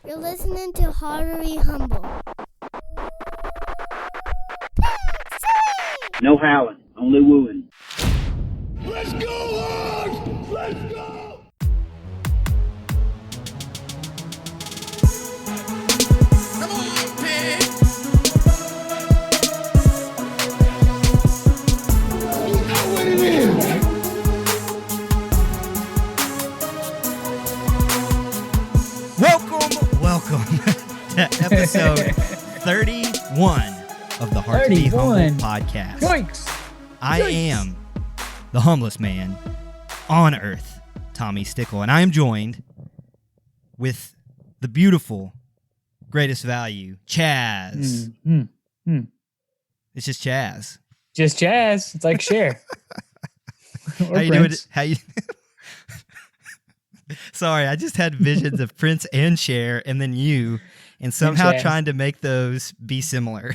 You're listening to Hard to Be Humble. No howling, only wooing. Let's go, Hogs! Let's go! Come on, pig! You know what it is! Welcome to episode 31 of the Hard to Be Humble podcast. Yikes. I am the humblest man on earth, Tommy Stickle, and I am joined with the beautiful, greatest value, Chaz. It's just Chaz. Just Chaz. It's like Cher. How you doing? How you? Sorry, I just had visions of Prince and Cher, and then you, and somehow trying to make those be similar.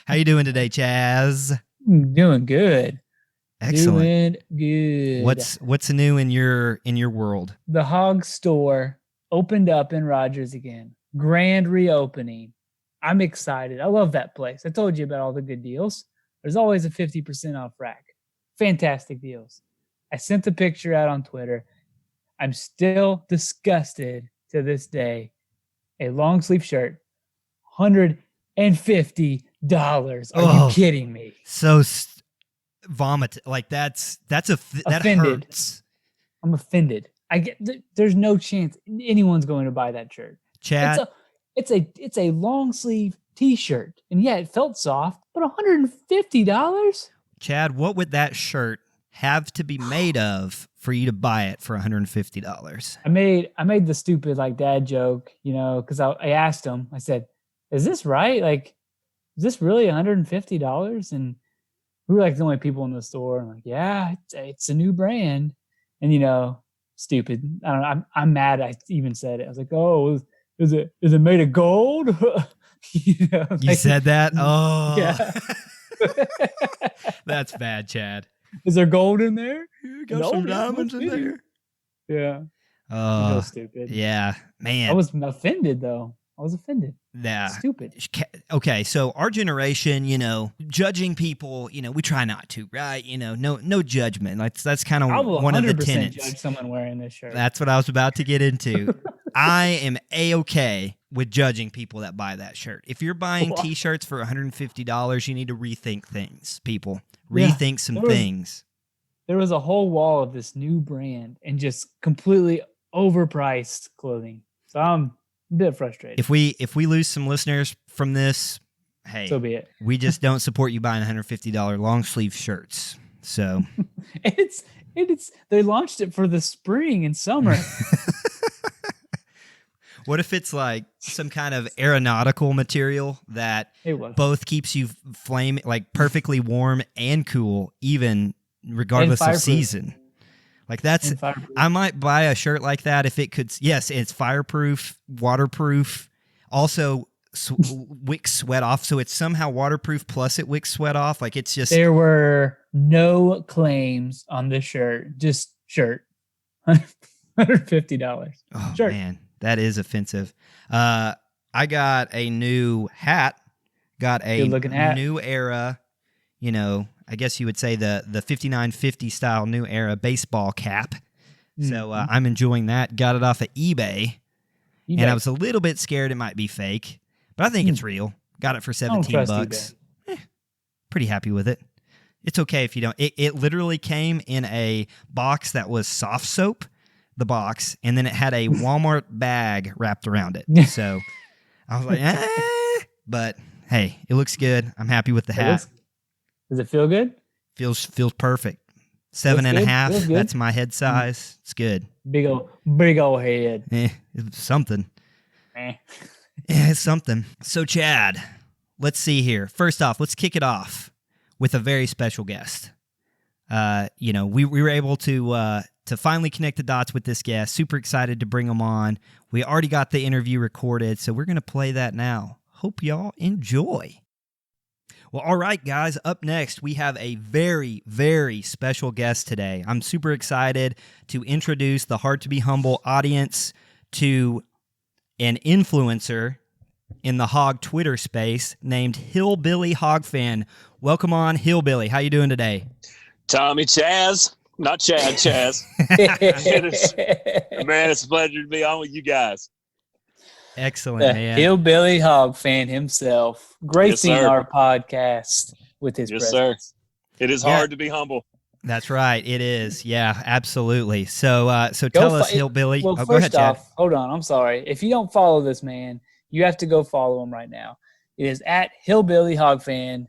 How you doing today, Chaz? Doing good. Excellent. Doing good. What's new in your world? The Hog store opened up in Rogers again. Grand reopening. I'm excited. I love that place. I told you about all the good deals. There's always a 50% off rack. Fantastic deals. I sent the picture out on Twitter. I'm still disgusted to this day. A long sleeve shirt, $150. Are you kidding me? So vomit. Like that Offended. hurts. I'm offended. There's no chance anyone's going to buy that shirt. Chad, it's a long sleeve t-shirt, and yeah, it felt soft, but $150. Chad, what would that shirt have to be made of for you to buy it for $150? I made the stupid like dad joke, because I asked him. I said, "Is this right? Like, is this really $150?" And we were like the only people in the store. I'm like, "Yeah, it's a new brand," and stupid. I don't know. I'm mad. I even said it. I was like, "Oh, is it made of gold?" You said that? Oh, yeah. That's bad, Chad. Is there gold in there? Got some diamonds in there. Yeah. Oh, stupid. Yeah, man. I was offended, though. I was offended. Yeah. Stupid. Okay, so our generation, judging people, we try not to, right? No judgment. That's kind of one of the tenets. Judge someone wearing this shirt. That's what I was about to get into. I am A-okay with judging people that buy that shirt. If you're buying T-shirts for $150, you need to rethink things, people. Rethink some things. There was a whole wall of this new brand and just completely overpriced clothing. So I'm a bit frustrated. If we lose some listeners from this, hey, so be it. We just don't support you buying $150 long sleeve shirts. So it's they launched it for the spring and summer. What if it's like some kind of aeronautical material that both keeps you perfectly warm and cool, even regardless of season? Like I might buy a shirt like that if it could. Yes, it's fireproof, waterproof, also wicks sweat off. So it's somehow waterproof plus it wicks sweat off. Like it's just. There were no claims on this shirt. Just shirt. $150. Oh shirt. Man. That is offensive. I got a new hat. Got a new era, I guess you would say the 5950 style new era baseball cap. Mm-hmm. So I'm enjoying that. Got it off of eBay. And I was a little bit scared it might be fake, but I think it's real. Got it for $17. Pretty happy with it. It's okay if you don't. It literally came in a box that was soft soap. The box, and then it had a Walmart bag wrapped around it. So I was like, but hey, it looks good. I'm happy with the hat. Does it feel good? Feels perfect. 7.5. That's my head size. It's good. Big old head. It's something. Yeah, it's something. So Chad, let's see here. First off, let's kick it off with a very special guest. We were able to finally connect the dots with this guest. Super excited to bring him on. We already got the interview recorded, so we're going to play that now. Hope y'all enjoy. Well, all right, guys, up next, we have a very, very special guest today. I'm super excited to introduce the Hard to Be Humble audience to an influencer in the hog Twitter space named Hillbilly Hog Fan. Welcome on, Hillbilly. How you doing today? Tommy Chaz, not Chad, Chaz. Man, it's a pleasure to be on with you guys. Excellent, The man. Hillbilly Hog Fan himself, gracing Yes, sir. our podcast with his Yes, presence. It is Yeah. hard to be humble. That's right. It is. Yeah, absolutely. So, so tell us, Hillbilly. Well, Oh, go ahead, first Chad. off, hold on. I'm sorry. If you don't follow this man, you have to go follow him right now. It is at Hillbilly Hog Fan.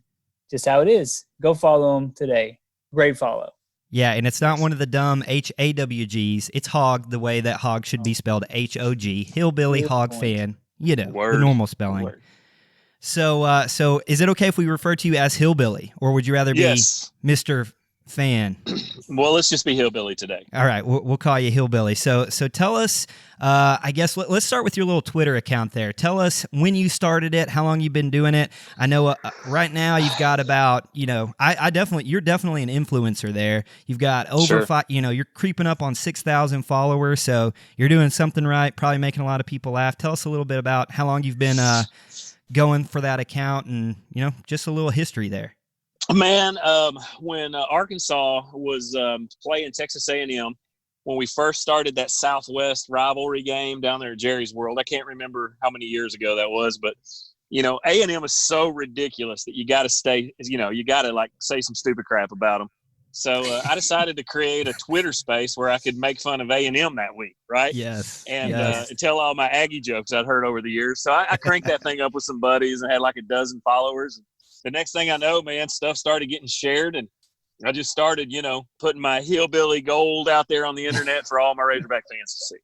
Just how it is. Go follow him today. Great follow. Yeah, and it's not one of the dumb HAWGs. It's hog the way that hog should be spelled, HOG. Hillbilly Good Hog point. Fan. You know, the Word. normal spelling. Word. So, so is it okay if we refer to you as Hillbilly, or would you rather be Yes. Mr. Fan? Well, let's just be hillbilly today. All right, we'll call you Hillbilly. So tell us. I guess let's start with your little Twitter account there. Tell us when you started it, how long you've been doing it. I know right now you've got about, you're definitely an influencer there. You've got over Sure. five. You're creeping up on 6,000 followers, so you're doing something right. Probably making a lot of people laugh. Tell us a little bit about how long you've been going for that account, and just a little history there. Man, when Arkansas was playing Texas A&M, when we first started that Southwest rivalry game down there at Jerry's World, I can't remember how many years ago that was, but A&M is so ridiculous that you got to you got to say some stupid crap about them. So I decided to create a Twitter space where I could make fun of A&M that week, right? Yes. And yes. tell all my Aggie jokes I'd heard over the years. So I cranked that thing up with some buddies and had like a dozen followers. The next thing I know, man, stuff started getting shared, and I just started, putting my hillbilly gold out there on the internet for all my Razorback fans to see.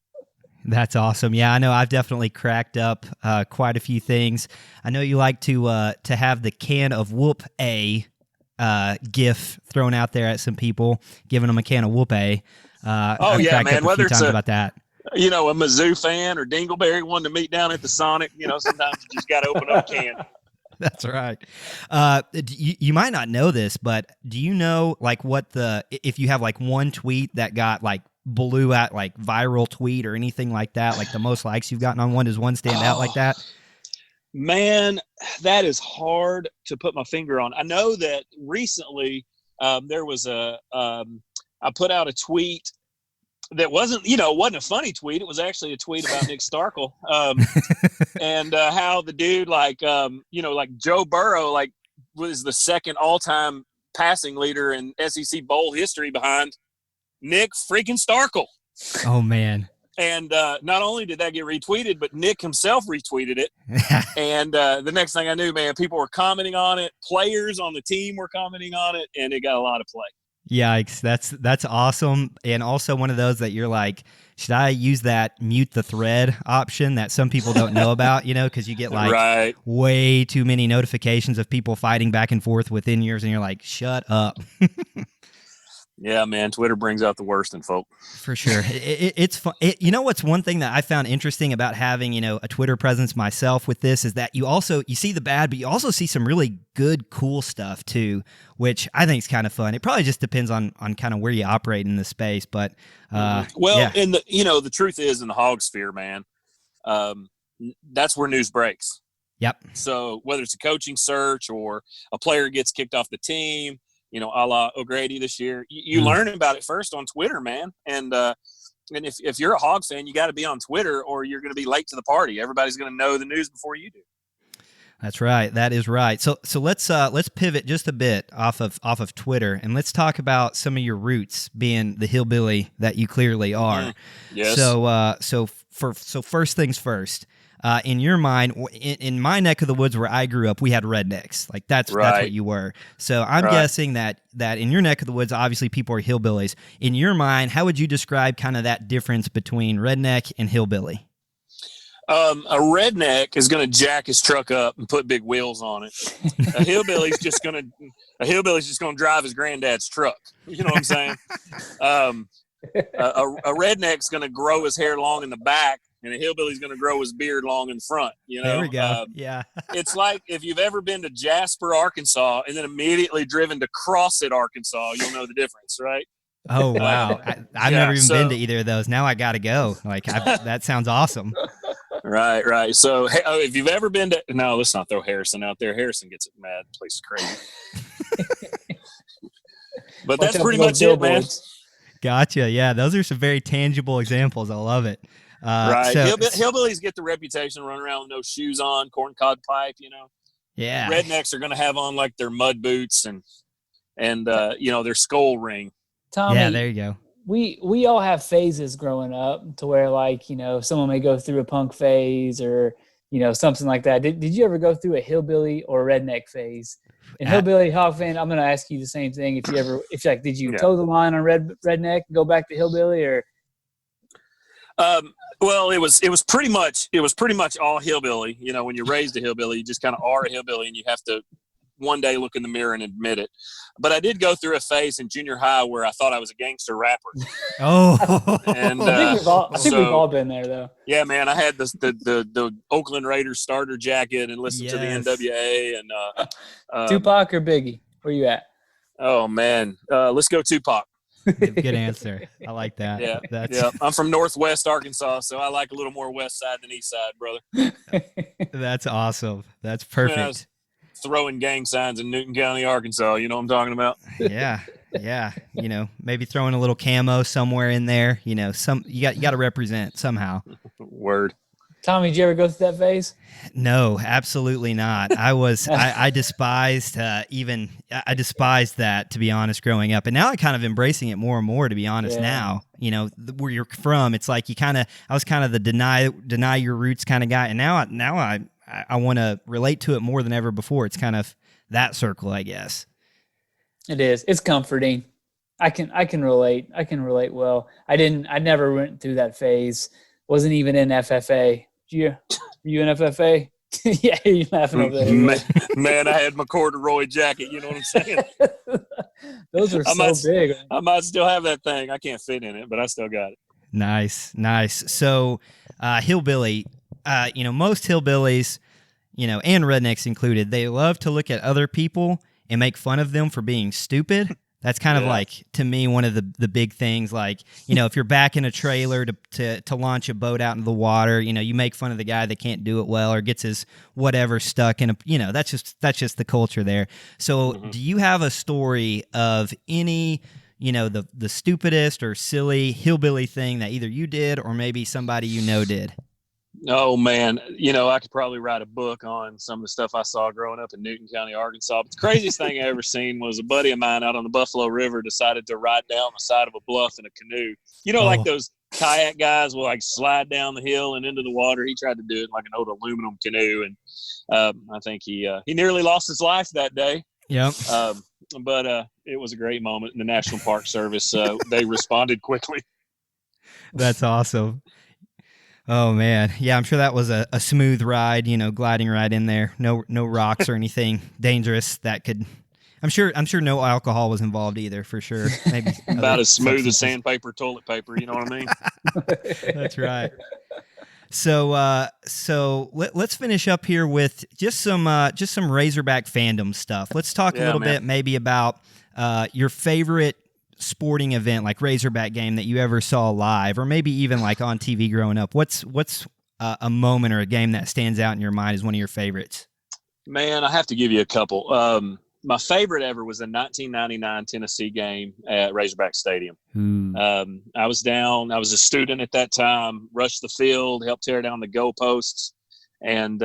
That's awesome. Yeah, I know. I've definitely cracked up quite a few things. I know you like to have the can of Whoop A gif thrown out there at some people, giving them a can of Whoop A. I've yeah, cracked man. up a Whether few it's times about that. a Mizzou fan or Dingleberry wanting to meet down at the Sonic, sometimes you just got to open up a can. That's right. You might not know this, but do you know if you have one tweet that got blew out viral tweet or anything like that, the most likes you've gotten on one, does one stand out like that? Man, that is hard to put my finger on. I know that recently there was I put out a tweet that wasn't a funny tweet. It was actually a tweet about Nick Starkel and how the dude Joe Burrow was the second all-time passing leader in SEC bowl history behind Nick freaking Starkel. Oh man. And not only did that get retweeted, but Nick himself retweeted it. And the next thing I knew, man, people were commenting on it. Players on the team were commenting on it, and it got a lot of play. Yikes, that's awesome. And also one of those that you're like, should I use that mute the thread option that some people don't know about, because you get Right. way too many notifications of people fighting back and forth within yours, and you're like, shut up. Yeah, man, Twitter brings out the worst in folk. For sure. It's fun. What's one thing that I found interesting about having, a Twitter presence myself with this is that you see the bad, but you also see some really good, cool stuff too, which I think is kind of fun. It probably just depends on kind of where you operate in the space, but yeah. In the truth is in the hog sphere, man, that's where news breaks. Yep. So whether it's a coaching search or a player gets kicked off the team, a la O'Grady this year, you learn about it first on Twitter, man. And if you're a Hog fan, you got to be on Twitter or you're going to be late to the party. Everybody's going to know the news before you do. That's right. That is right. So let's pivot just a bit off of Twitter, and let's talk about some of your roots, being the hillbilly that you clearly are. Yes. So first things first. In your mind, in my neck of the woods where I grew up, we had rednecks. That's what you were. So I'm guessing that in your neck of the woods, obviously people are hillbillies. In your mind, how would you describe kind of that difference between redneck and hillbilly? A redneck is going to jack his truck up and put big wheels on it. A hillbilly's just going to drive his granddad's truck. You know what I'm saying? A redneck's going to grow his hair long in the back, and a hillbilly's going to grow his beard long in the front. There we go. Yeah. It's like if you've ever been to Jasper, Arkansas, and then immediately driven to Crossett, Arkansas, you'll know the difference, right? Oh wow, I've never even so- been to either of those. Now I got to go. Like that sounds awesome. Right. So, hey, if you've ever been to, no, let's not throw Harrison out there. Harrison gets it mad. The place is crazy. But that's pretty much it, man. Gotcha. Yeah, those are some very tangible examples. I love it. Right. So, Hillbillies get the reputation of running around with no shoes on, corncob pipe, yeah. Rednecks are going to have on like their mud boots and their skull ring. Tommy, Yeah, there you go. we all have phases growing up to where, like, someone may go through a punk phase or, something like that. Did you ever go through a hillbilly or redneck phase? And hillbilly hog fan, I'm going to ask you the same thing. Did you toe the line on redneck and go back to hillbilly, or? Well, it was pretty much all hillbilly. When you're raised a hillbilly, you just kind of are a hillbilly, and you have to one day look in the mirror and admit it. But I did go through a phase in junior high where I thought I was a gangster rapper. Oh, And I think we've all been there, though. Yeah, man, I had the Oakland Raiders starter jacket and listened to the NWA and Tupac or Biggie? Where you at? Oh man, let's go Tupac. good answer. I like that. Yeah, I'm from Northwest Arkansas, so I like a little more West Side than East Side, brother. That's awesome. That's perfect. Yeah, throwing gang signs in Newton County, Arkansas. You know what I'm talking about? Yeah. Maybe throwing a little camo somewhere in there. You got to represent somehow. Word. Tommy, did you ever go through that phase? No, absolutely not. I despised I despised that, to be honest, growing up. And now I'm kind of embracing it more and more, to be honest. Yeah. Now, where you're from, it's like I was kind of the deny your roots kind of guy. And now I want to relate to it more than ever before. It's kind of that circle, I guess. It is. It's comforting. I can relate. I can relate well. I never went through that phase. Wasn't even in FFA. Were you in FFA? Yeah, you're laughing over there. Man, I had my corduroy jacket. You know what I'm saying? Those are so big. I might still have that thing. I can't fit in it, but I still got it. Nice. So, hillbilly, most hillbillies, and rednecks included, they love to look at other people and make fun of them for being stupid. That's kind of like, to me, one of the big things. Like, if you're backing a trailer to launch a boat out into the water, you make fun of the guy that can't do it well or gets his whatever stuck in a, that's just the culture there. So do you have a story of any, the stupidest or silly hillbilly thing that either you did or maybe somebody did? Oh man, I could probably write a book on some of the stuff I saw growing up in Newton County, Arkansas. But the craziest thing I ever seen was a buddy of mine out on the Buffalo River decided to ride down the side of a bluff in a canoe. Like those kayak guys will like slide down the hill and into the water. He tried to do it in like an old aluminum canoe, and I think he nearly lost his life that day. Yep. But it was a great moment. In the National Park Service, they responded quickly. That's awesome. Oh man, yeah, I'm sure that was a smooth ride, gliding right in there. No rocks or anything dangerous that could. I'm sure no alcohol was involved either, for sure. Maybe about as smooth as sandpaper, toilet paper. You know what I mean? That's right. So let's finish up here with just some Razorback fandom stuff. Let's talk a little bit maybe about your favorite sporting event, like Razorback game, that you ever saw live, or maybe even like on TV growing up. What's a moment or a game that stands out in your mind as one of your favorites? Man, I have to give you a couple. My favorite ever was the 1999 Tennessee game at Razorback Stadium. I was a student at that time, rushed the field, helped tear down the goalposts. And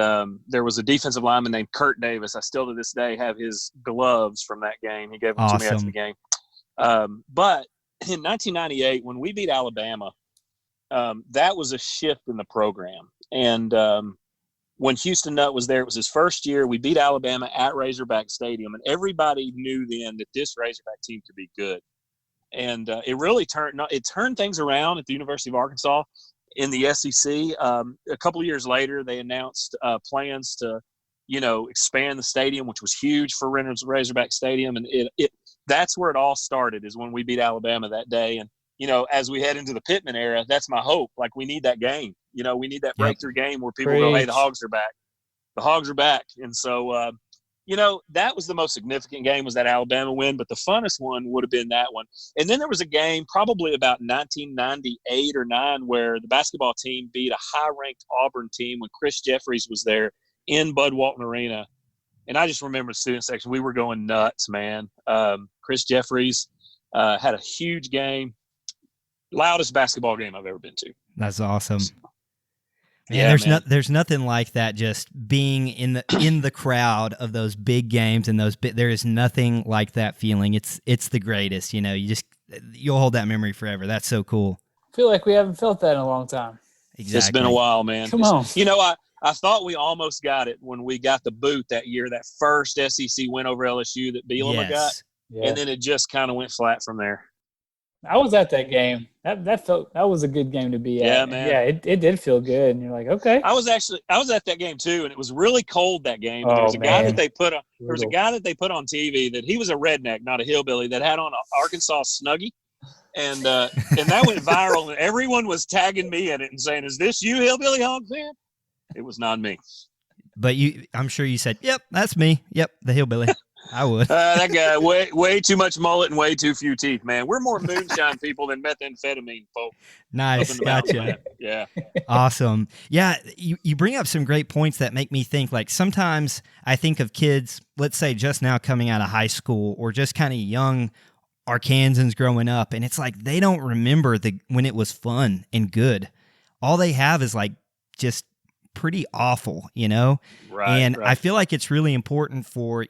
there was a defensive lineman named Kurt Davis. I still to this day have his gloves from that game. He gave them to me after the game. But in 1998, when we beat Alabama, that was a shift in the program. And when Houston Nutt was there, it was his first year. We beat Alabama at Razorback Stadium, and everybody knew then that this Razorback team could be good. And it really turned things around at the University of Arkansas in the SEC. A couple of years later, they announced plans to, expand the stadium, which was huge for Razorback Stadium. And that's where it all started, is when we beat Alabama that day. And, as we head into the Pittman era, that's my hope. Like, we need that game. We need that breakthrough game where people go, hey, the Hogs are back. The Hogs are back. And so that was the most significant game, was that Alabama win, but the funnest one would have been that one. And then there was a game probably about 1998 or 9 where the basketball team beat a high-ranked Auburn team when Chris Jeffries was there in Bud Walton Arena. And I just remember the student section. We were going nuts, man. Chris Jeffries had a huge game. Loudest basketball game I've ever been to. That's awesome. Man, there's nothing like that. Just being in the crowd of those big games and there is nothing like that feeling. It's the greatest. You'll hold that memory forever. That's so cool. I feel like we haven't felt that in a long time. Exactly. It's been a while, man. Come on. I thought we almost got it when we got the boot that year, that first SEC win over LSU that Bielema got, and then it just kind of went flat from there. I was at that game. That was a good game to be at. Yeah, man. Yeah, it did feel good, and you're like, okay. I was at that game too, and it was really cold that game. There was a guy that they put on. There was a guy that they put on TV that he was a redneck, not a hillbilly, that had on an Arkansas Snuggie, and that went viral, and everyone was tagging me in it and saying, "Is this you, Hillbilly Hog fan?" It was not me. But I'm sure you said, "Yep, that's me. Yep, the hillbilly." I would. That guy, way too much mullet and way too few teeth, man. We're more moonshine people than methamphetamine folk. Nice, gotcha. Yeah. Awesome. Yeah, you bring up some great points that make me think. Like sometimes I think of kids, let's say just now coming out of high school or just kind of young Arkansans growing up, and it's like they don't remember when it was fun and good. All they have is like just pretty awful, Right. And I feel like it's really important for,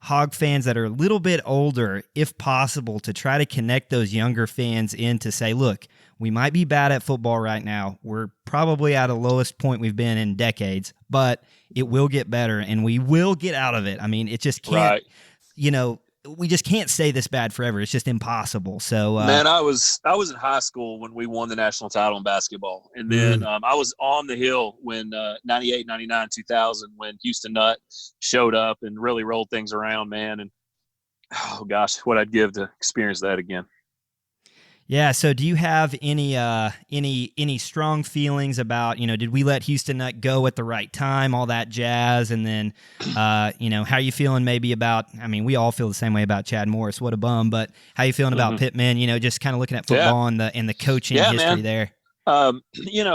Hog fans that are a little bit older, if possible, to try to connect those younger fans in to say, look, we might be bad at football right now. We're probably at the lowest point we've been in decades, but it will get better and we will get out of it. I mean, it just can't, we just can't stay this bad forever. It's just impossible. So, man, I was in high school when we won the national title in basketball. And then I was on the Hill when 98, 99, 2000, when Houston Nutt showed up and really rolled things around, man. And, oh, gosh, what I'd give to experience that again. Yeah. So do you have any strong feelings about, did we let Houston Nutt go at the right time, all that jazz? And then, how are you feeling maybe about, we all feel the same way about Chad Morris. What a bum. But how you feeling about Pittman, just kind of looking at football and the coaching history there?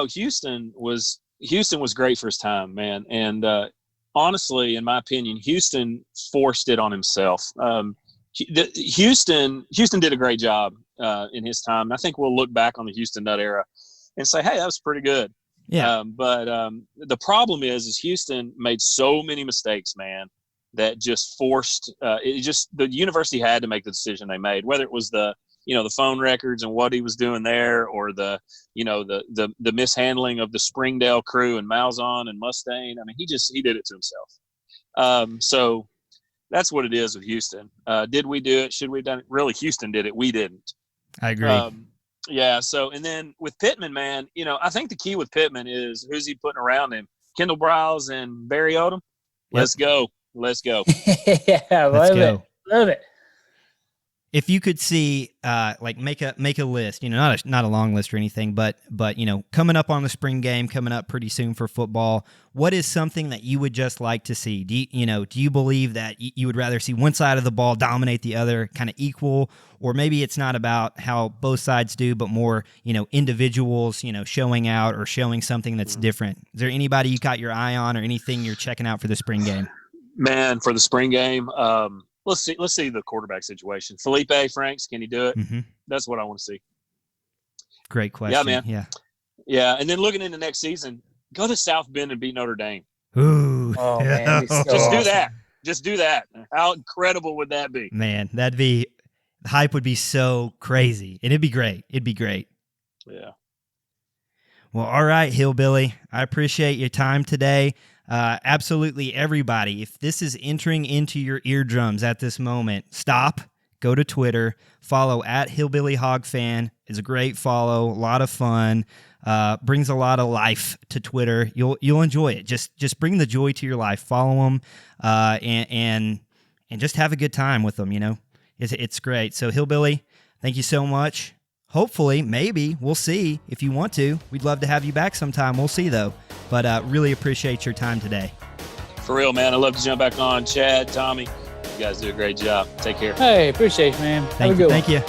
Houston was great for his time, man. And honestly, in my opinion, Houston forced it on himself. Houston did a great job in his time. And I think we'll look back on the Houston Nutt era and say, hey, that was pretty good. Yeah. But the problem is Houston made so many mistakes, man, that just forced the university had to make the decision they made, whether it was the phone records and what he was doing there, or the mishandling of the Springdale crew and Malzahn and Mustaine. He did it to himself. So that's what it is with Houston. Did we do it? Should we have done it? Really, Houston did it. We didn't. I agree. Yeah. So, and then with Pittman, man, I think the key with Pittman is who's he putting around him? Kendall Briles and Barry Odom. Let's go. Yeah, love it. If you could see, make a list, not a long list or anything, but coming up on the spring game, coming up pretty soon for football, what is something that you would just like to see? Do you believe that you would rather see one side of the ball dominate the other, kind of equal, or maybe it's not about how both sides do, but more, individuals, showing out or showing something that's different? Is there anybody you got your eye on or anything you're checking out for the spring game? Man, for the spring game, let's see the quarterback situation. Felipe Franks, can he do it? Mm-hmm. That's what I want to see. Great question. Yeah, man. Yeah. Yeah, and then looking into next season, go to South Bend and beat Notre Dame. Ooh. Oh, man. So Just awesome. do that. Just do that. How incredible would that be? Man, the hype would be so crazy. And it'd be great. Yeah. Well, all right, Hillbilly. I appreciate your time today. Absolutely everybody, if this is entering into your eardrums at this moment, stop, go to Twitter, follow at Hillbilly Hog Fan. It's a great follow, a lot of fun, brings a lot of life to Twitter. You'll enjoy it. Just bring the joy to your life. Follow them, and just have a good time with them. It's great. So Hillbilly, thank you so much. Hopefully, maybe, we'll see if you want to. We'd love to have you back sometime. We'll see, though. But really appreciate your time today. For real, man. I'd love to jump back on. Chad, Tommy, you guys do a great job. Take care. Hey, appreciate you, man. Have a good one. Thank you.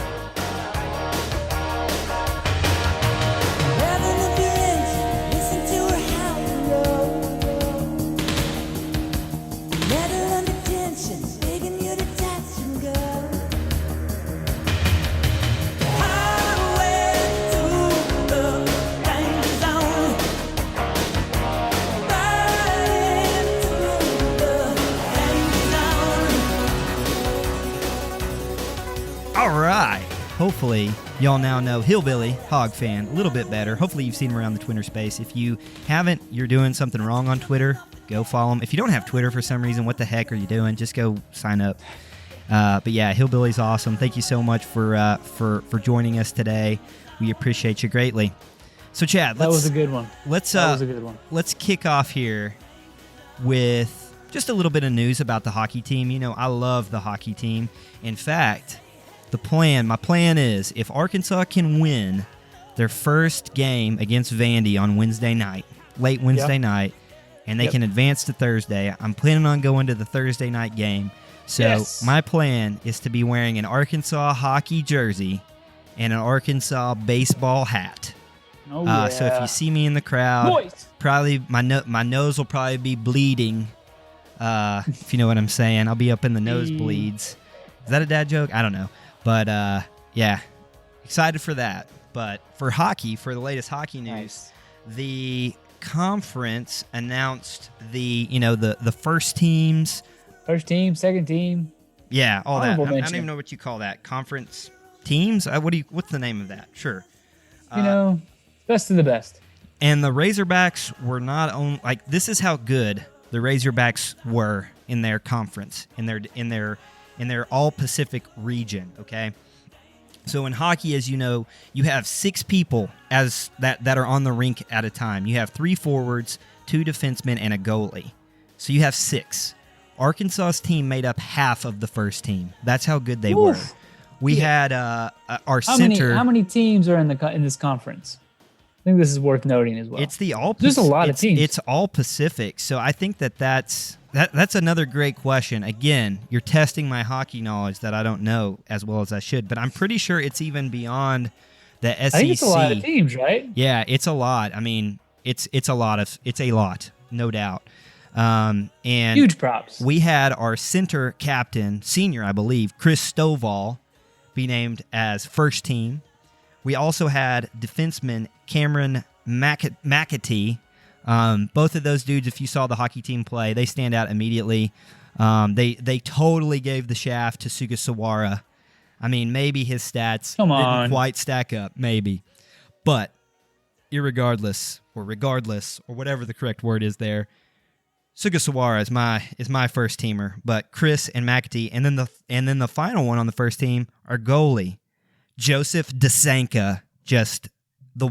All right. Hopefully, y'all now know Hillbilly Hog Fan a little bit better. Hopefully, you've seen him around the Twitter space. If you haven't, you're doing something wrong on Twitter. Go follow him. If you don't have Twitter for some reason, what the heck are you doing? Just go sign up. But yeah, Hillbilly's awesome. Thank you so much for joining us today. We appreciate you greatly. So, Chad, that was a good one. Let's kick off here with just a little bit of news about the hockey team. You know, I love the hockey team. In fact, my plan is if Arkansas can win their first game against Vandy on Wednesday night, late Wednesday night, and they can advance to Thursday, I'm planning on going to the Thursday night game. So my plan is to be wearing an Arkansas hockey jersey and an Arkansas baseball hat. So if you see me in the crowd, probably my nose will probably be bleeding. If you know what I'm saying, I'll be up in the nosebleeds. Is that a dad joke? I don't know. But, yeah, excited for that. But for hockey, for the latest hockey news, the conference announced the first teams. First team, second team. Yeah, all that. I don't even know what you call that. Conference teams? What's the name of that? Sure. Best of the best. And the Razorbacks were not on, like, this is how good the Razorbacks were in their conference, in their all-Pacific region, okay? So in hockey, as you know, you have 6 people that are on the rink at a time. You have 3 forwards, 2 defensemen, and a goalie. So you have 6. Arkansas's team made up half of the first team. That's how good they were. We had our center. How many teams are in this conference? I think this is worth noting as well. It's the all. There's a lot of teams. It's all Pacific, so I think that's another great question. Again, you're testing my hockey knowledge that I don't know as well as I should, but I'm pretty sure it's even beyond the SEC. I think it's a lot of teams, right? Yeah, it's a lot. I mean, it's a lot, no doubt. And huge props. We had our center captain, senior, I believe, Chris Stovall, be named as first team. We also had defenseman Cameron McAtee. Both of those dudes, if you saw the hockey team play, they stand out immediately. They totally gave the shaft to Sugasawara. I mean, maybe his stats didn't quite stack up, maybe. But regardless, or whatever the correct word is there, Sugasawara is my first teamer. But Chris and McAtee, and then the final one on the first team, our goalie, Joseph DeSanka, just the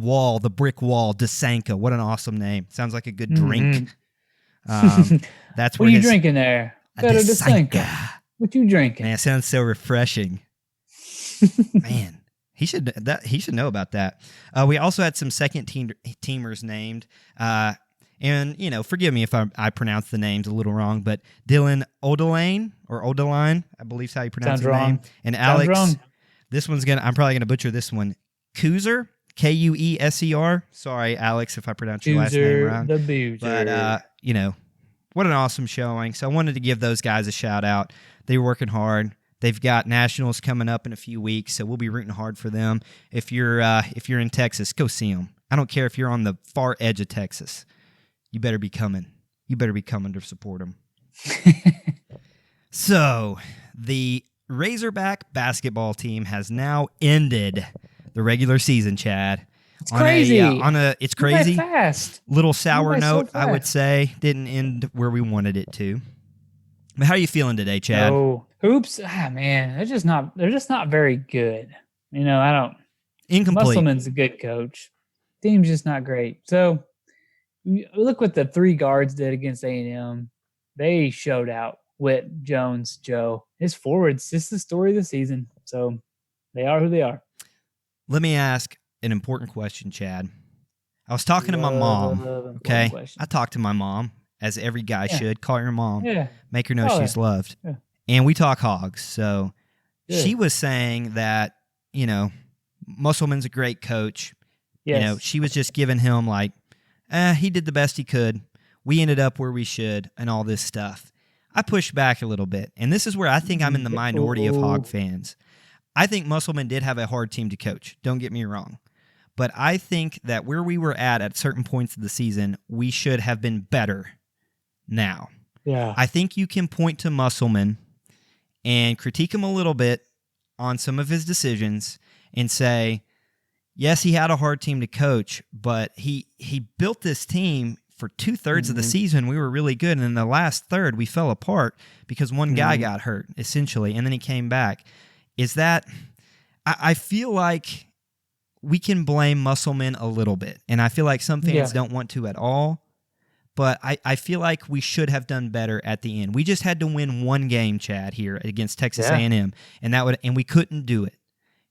brick wall, DeSanka. What an awesome name. Sounds like a good drink. That's what are you drinking there? Better DeSanka. What you drinking? Man, it sounds so refreshing. Man, he should know about that. We also had some second teamers named. And, forgive me if I pronounce the names a little wrong, but Dylan Odeline, I believe is how you pronounce his name. And Alex, this one's I'm probably gonna butcher this one. Kueser, Kueser. Sorry, Alex, if I pronounce your last name wrong. The Boozer. But what an awesome showing. So I wanted to give those guys a shout out. They were working hard. They've got nationals coming up in a few weeks, so we'll be rooting hard for them. If you're in Texas, go see them. I don't care if you're on the far edge of Texas. You better be coming. You better be coming to support them. So the Razorback basketball team has now ended the regular season, Chad. It's crazy. It's crazy. Fast. Little sour note, I would say. Didn't end where we wanted it to. But how are you feeling today, Chad? Oh, hoops. Man, they're just not very good. I don't. Incomplete. Musselman's a good coach. Team's just not great. So look what the 3 guards did against A&M. They showed out. Witt, Jones, Joe. His forwards, this is the story of the season. So they are who they are. Let me ask an important question, Chad. I was talking to my mom, okay? I talked to my mom as every guy Yeah. should. Call your mom. Yeah. Make her know Oh, she's yeah. loved. Yeah. And we talk hogs. So Good. she was saying that, Musselman's a great coach. Yes. She was just giving him like, he did the best he could. We ended up where we should and all this stuff. I pushed back a little bit. And this is where I think I'm in the minority of Hog fans. I think Musselman did have a hard team to coach. Don't get me wrong. But I think that where we were at certain points of the season, we should have been better now. Yeah. I think you can point to Musselman and critique him a little bit on some of his decisions and say, yes, he had a hard team to coach, but he built this team for 2/3 of the season. We were really good. And in the last third, we fell apart because one guy got hurt, essentially, and then he came back. Is that – I feel like we can blame Musselman a little bit, and I feel like some fans don't want to at all. But I feel like we should have done better at the end. We just had to win one game, Chad, here against Texas A&M, and we couldn't do it.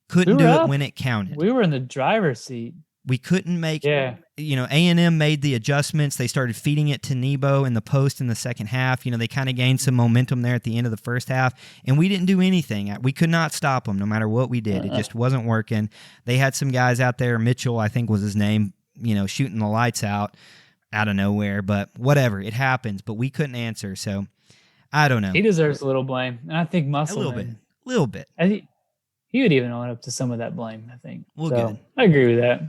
Couldn't do it when it counted. We were in the driver's seat. We couldn't make. A&M made the adjustments. They started feeding it to Nebo in the post in the second half. They kind of gained some momentum there at the end of the first half, and we didn't do anything. We could not stop them, no matter what we did. It just wasn't working. They had some guys out there. Mitchell, I think, was his name. Shooting the lights out of nowhere, but whatever, it happens. But we couldn't answer, so I don't know. He deserves a little blame, and I think Musselman a little bit. I think he would even own up to some of that blame. I think. Well, good. I agree with that.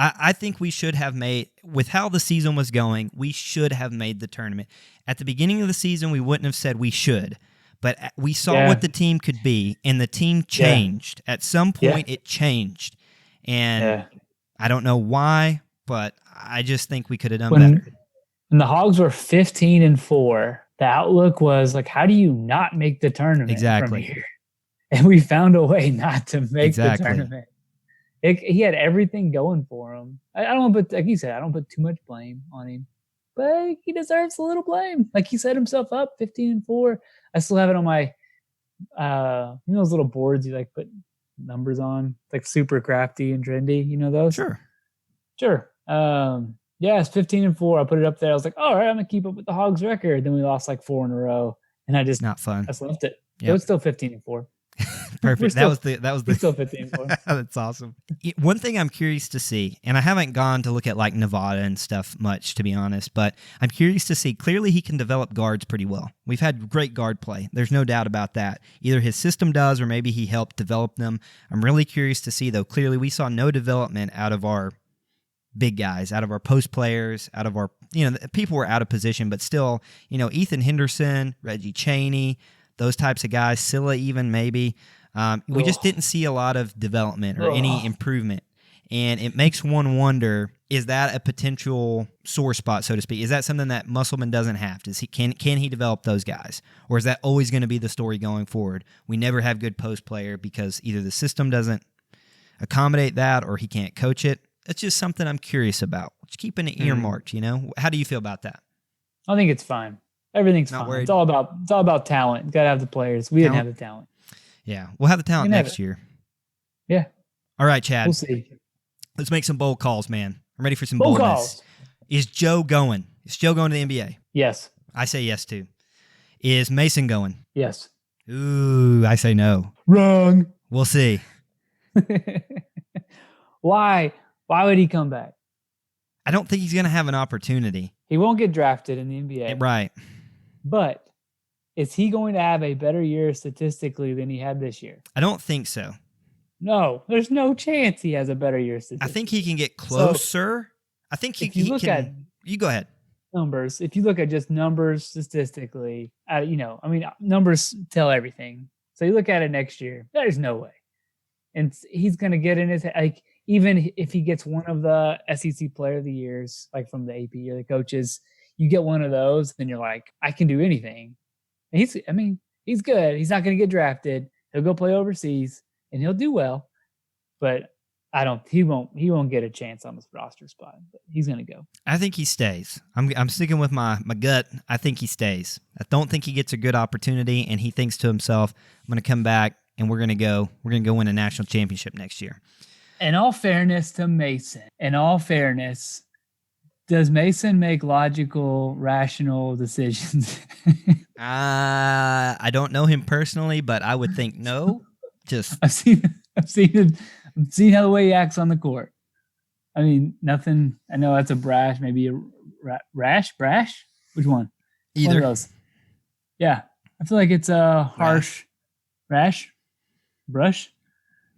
I think we should have made, with how the season was going, we should have made the tournament. At the beginning of the season, we wouldn't have said we should, but we saw what the team could be, and the team changed. At some point, it changed, and I don't know why, but I just think we could have done better. When the Hogs were 15-4, the outlook was like, how do you not make the tournament from here? And we found a way not to make the tournament. He had everything going for him. I don't put, like you said, I don't put too much blame on him, but he deserves a little blame. Like he set himself up 15-4. I still have it on my, those little boards you like put numbers on, like super crafty and trendy. You know those? Sure. It's 15-4. I put it up there. I was like, all right, I'm gonna keep up with the Hogs record. Then we lost like 4 in a row, and I just not fun. I just left it. It was still 15-4. Perfect. That was the still 15-4. That's awesome. One thing I'm curious to see, and I haven't gone to look at like Nevada and stuff much, to be honest, but I'm curious to see. Clearly, he can develop guards pretty well. We've had great guard play. There's no doubt about that. Either his system does, or maybe he helped develop them. I'm really curious to see, though. Clearly, we saw no development out of our big guys, out of our post players, out of our, people were out of position, but still, Ethan Henderson, Reggie Chaney, those types of guys, Scylla even maybe. We just didn't see a lot of development or any improvement. And it makes one wonder, is that a potential sore spot, so to speak? Is that something that Musselman doesn't have? Can he develop those guys? Or is that always going to be the story going forward? We never have good post player because either the system doesn't accommodate that or he can't coach it. It's just something I'm curious about. Just keeping it earmarked, How do you feel about that? I think it's fine. Everything's Not fine. worried. It's all about talent. You got to have the players. We didn't have the talent. Yeah, we'll have the talent next year. Yeah. All right, Chad. We'll see. Let's make some bold calls, man. I'm ready for some bold boldness. Calls. Is Joe going? Is Joe going to the NBA? Yes. I say yes too. Is Mason going? Yes. Ooh, I say no. Wrong. We'll see. Why? Why would he come back? I don't think he's going to have an opportunity. He won't get drafted in the NBA. Right. But is he going to have a better year statistically than he had this year? I don't think so. No, there's no chance he has a better year statistically. I think he can get closer. I think he can. You go ahead. Numbers. If you look at just numbers statistically, numbers tell everything. So you look at it next year, there's no way. And he's going to get in his, like, even if he gets one of the SEC Player of the Years, like from the AP or the coaches, you get one of those, then you're like, I can do anything. And he's good. He's not going to get drafted. He'll go play overseas and he'll do well. But he won't get a chance on this roster spot, but he's going to go. I think he stays. I'm sticking with my gut. I think he stays. I don't think he gets a good opportunity, and he thinks to himself, I'm going to come back and we're going to go win a national championship next year. In all fairness to Mason, Does Mason make logical, rational decisions? I don't know him personally, but I would think no. Just I've seen how the way he acts on the court. I mean, nothing. I know that's a brash, maybe a brash. Which one? One of either. those. Yeah, I feel like it's a harsh, brush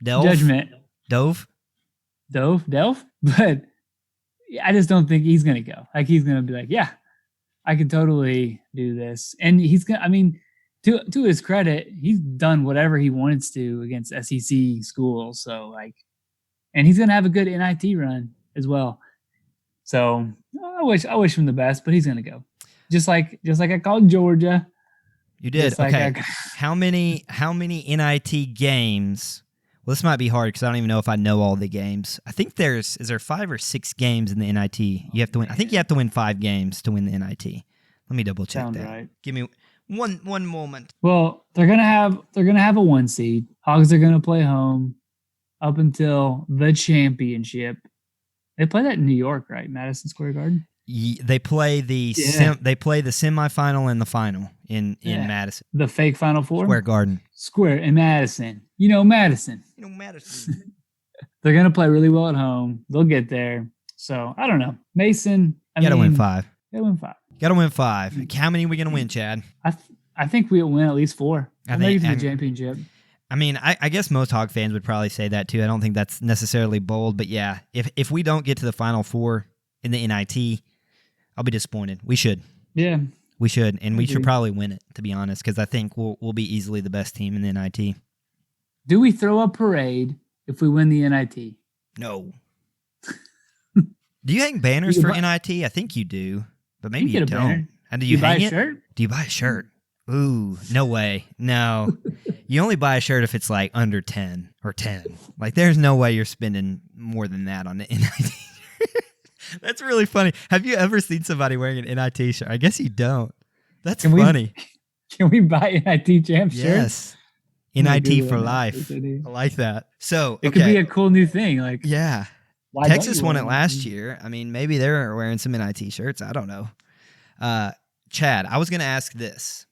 Delve? judgment. Dove? Delve, but I just don't think he's gonna go. Like he's gonna be like, yeah, I can totally do this, and he's gonna. I mean, to his credit, he's done whatever he wants to against SEC schools. So like, and he's gonna have a good NIT run as well. So I wish him the best, but he's gonna go. Just like I called Georgia. You did. Just like Okay. How many NIT games? Well, this might be hard because I don't even know if I know all the games. I think is there 5 or 6 games in the NIT you have to win. I think you have to win 5 games to win the NIT. Let me double check Sounds that. right. Give me one moment. Well, they're gonna have a 1 seed. Hogs are gonna play home up until the championship. They play that in New York, right? Madison Square Garden. They play the they play the semifinal and the final in Madison The fake Final Four. Square Garden. Square in Madison. You know Madison. Madison. They're gonna play really well at home. They'll get there. So I don't know. Mason. You gotta win 5. Gotta win 5. Gotta win 5. How many are we gonna win, Chad? I think we'll win at least 4. I Maybe think- to the championship. I mean, I guess most Hog fans would probably say that too. I don't think that's necessarily bold, but yeah, if we don't get to the Final Four in the NIT, I'll be disappointed. We should. Yeah. We should, and we should Agreed. probably win it, to be honest, because I think we'll be easily the best team in the NIT. Do we throw a parade if we win the NIT? No. Do you hang banners You for buy- NIT? I think you do, but maybe You you get a banner. don't. And do you buy hang a it? shirt? Do you buy a shirt? Ooh, no way. No. You only buy a shirt if it's like under 10 or 10. Like there's no way you're spending more than that on the NIT. That's really funny. Have you ever seen somebody wearing an NIT shirt? I guess you don't. That's Can we- funny. Can we buy NIT champ shirts? Yes. I'm gonna NIT Google for it. life. Yes, I do. I like that. So, It okay. could be a cool new thing. Like yeah. why don't Texas you won wear it last year. I mean, maybe they're wearing some NIT shirts. I don't know. Chad, I was going to ask this.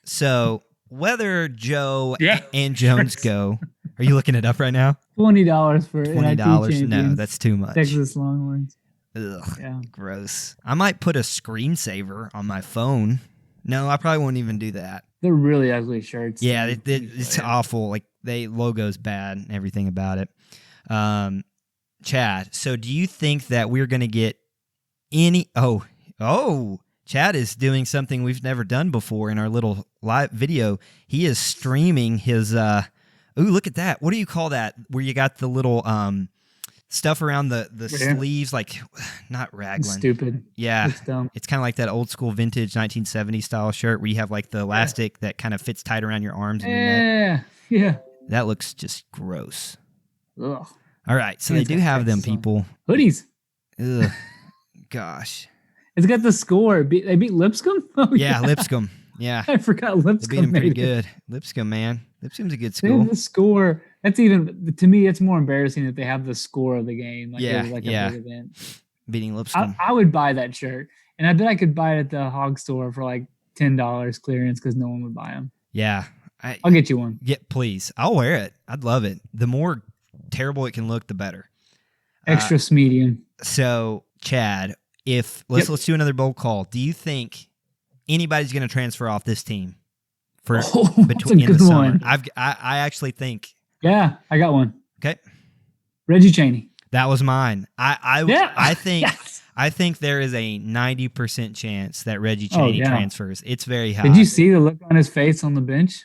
So, whether Joe Yeah. and Jones go, are you looking it up right now? $20 for NIT $20? No, champions. that's too much. Texas Longhorns. Ugh, Yeah. gross. I might put a screensaver on my phone. No, I probably won't even do that. They're really ugly shirts. Yeah, it's awful. Like logo's bad and everything about it. Chad, so do you think that we're going to get any? Oh, Chad is doing something we've never done before in our little live video. He is streaming his. Ooh, look at that! What do you call that? Where you got the little stuff around the Yeah. sleeves, like not raglan. Stupid. Yeah. It's dumb. It's kind of like that old school vintage 1970s style shirt where you have like the elastic that kind of fits tight around your arms and your neck. Yeah. That looks just gross. Ugh. All right, so Yeah, they it's do got have them, Texas on. people. Hoodies. Ugh, gosh. It's got the score. They beat Lipscomb? Oh, Yeah, Lipscomb. Yeah, I forgot they Lipscomb. beat them pretty made it. good. Lipscomb, man. Lipscomb's a good They have school. the score. That's even, to me, it's more embarrassing that they have the score of the game. Like Yeah, it was like yeah. a big event. Beating Lipscomb. I would buy that shirt. And I bet I could buy it at the hog store for like $10 clearance because no one would buy them. Yeah. I'll get you one. Please. I'll wear it. I'd love it. The more terrible it can look, the better. Extra medium. So, Chad, let's do another bold call. Do you think anybody's going to transfer off this team for Oh, that's a in the good summer? one. I actually think. Yeah, I got one. Okay, Reggie Chaney. that was mine. I think Yes. I think there is a 90% chance that Reggie Chaney yeah. transfers. It's very high. Did you see the look on his face on the bench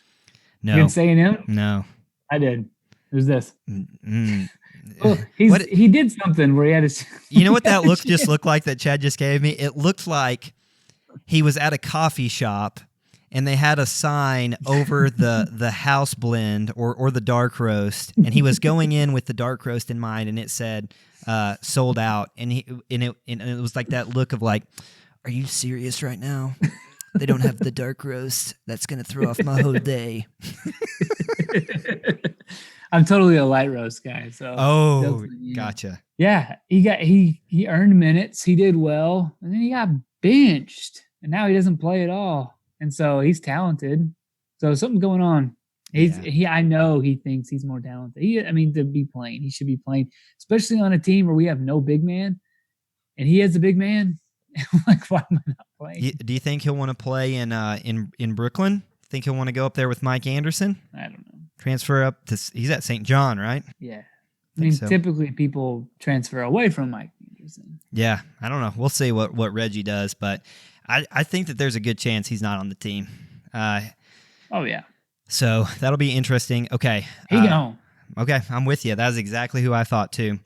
No, against A&M? no. I did. It was this. Mm. Well, What- he did something where he had his. You know what that look just looked like that Chad just gave me? It looked like he was at a coffee shop and they had a sign over the house blend or the dark roast, and he was going in with the dark roast in mind, and it said sold out, and it was like that look of like, are you serious right now? They don't have the dark roast. That's gonna throw off my whole day. I'm totally a light roast guy. So Oh, definitely, yeah. gotcha. Yeah, he earned minutes. He did well, and then he got benched, and now he doesn't play at all. And so he's talented. So something's going on. I know he thinks he's more talented. To be playing, he should be playing, especially on a team where we have no big man, and he is a big man. Like, why am I not playing? Do you think he'll want to play in Brooklyn? Think he'll want to go up there with Mike Anderson? I don't know. Transfer up to he's at St. John, right? Yeah. So. Typically people transfer away from Mike Anderson. Yeah, I don't know. We'll see what Reggie does, but I think that there's a good chance he's not on the team. Oh, yeah. So that'll be interesting. Okay. He gone. Okay, I'm with you. That was exactly who I thought too.